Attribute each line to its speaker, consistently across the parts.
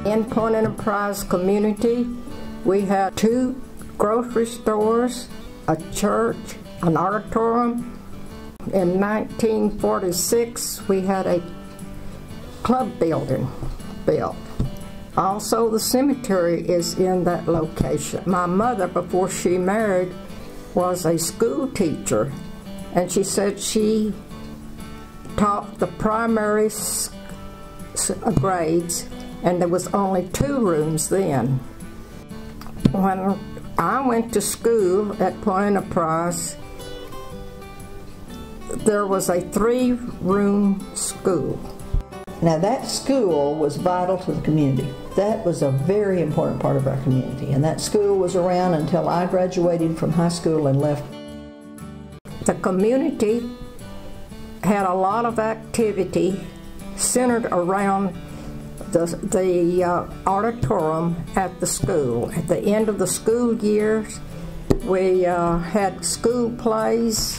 Speaker 1: In Point Enterprise community, we had 2 grocery stores, a church, an auditorium. In 1946, we had a club building built. Also, the cemetery is in that location. My mother, before she married, was a school teacher, and she said she taught the primary grades, and there was only 2 rooms then. When I went to school at Point Enterprise, there was a 3-room school.
Speaker 2: Now that school was vital to the community. That was a very important part of our community, and that school was around until I graduated from high school and left.
Speaker 1: The community had a lot of activity centered around the auditorium at the school. At the end of the school years, we had school plays,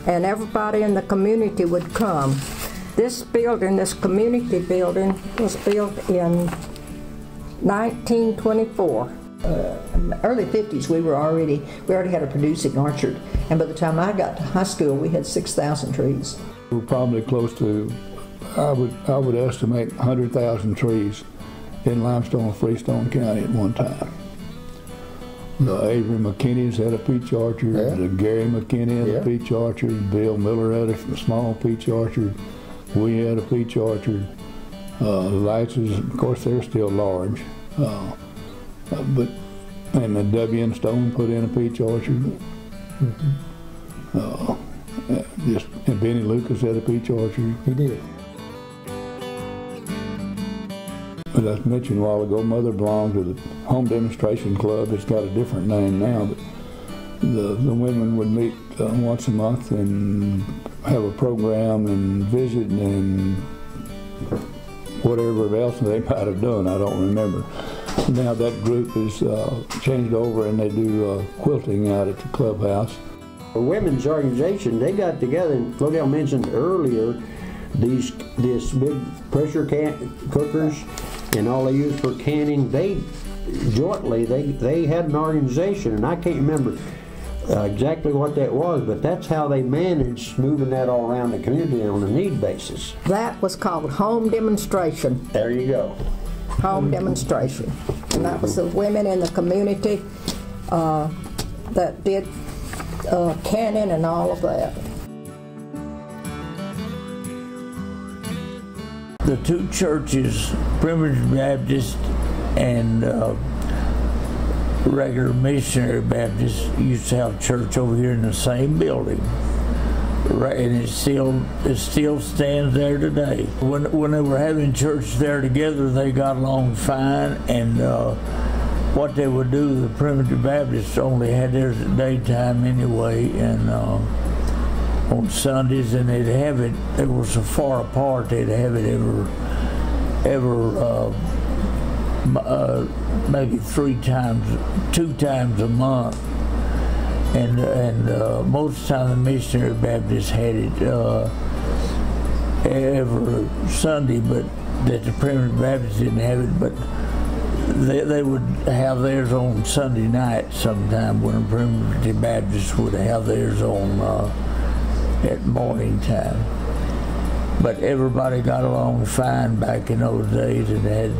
Speaker 1: and everybody in the community would come. This building, this community building, was built in 1924.
Speaker 2: In the early 50s, we already had a producing orchard, and by the time I got to high school, we had 6,000 trees.
Speaker 3: We're probably close to, I would estimate 100,000 trees in Limestone, Freestone County at one time. The Avery McKinney's had a peach orchard, the Gary McKinney had a peach orchard, Bill Miller had a small peach orchard, we had a peach orchard. Lights, of course, they're still large, and the W.N. Stone put in a peach orchard. And Benny Lucas had a peach orchard.
Speaker 4: He did.
Speaker 3: As I mentioned a while ago, Mother belonged to the Home Demonstration Club. It's got a different name now, but the women would meet once a month and have a program and visit and whatever else they might have done, I don't remember. Now that group is changed over and they do quilting out at the clubhouse.
Speaker 4: The women's organization, they got together, and Claudel mentioned earlier this big pressure cookers and all they use for canning. They jointly they had an organization, and I can't remember exactly what that was, but that's how they managed moving that all around the community on a need basis.
Speaker 1: That was called Home Demonstration.
Speaker 4: There you go.
Speaker 1: Home Demonstration. And that was the women in the community that did canning and all of that.
Speaker 5: The 2 churches, Primitive Baptist and regular Missionary Baptist, used to have church over here in the same building, and it still stands there today. When they were having church there together, they got along fine, and what they would do, the Primitive Baptists only had theirs at daytime anyway, and on Sundays, and they'd have it. They were so far apart, they'd have it maybe 2 times a month, and most of the time the Missionary Baptists had it every Sunday, but that the Primitive Baptists didn't have it. But they would have theirs on Sunday night sometime, when the Primitive Baptists would have theirs on at morning time. But everybody got along fine back in those days, and had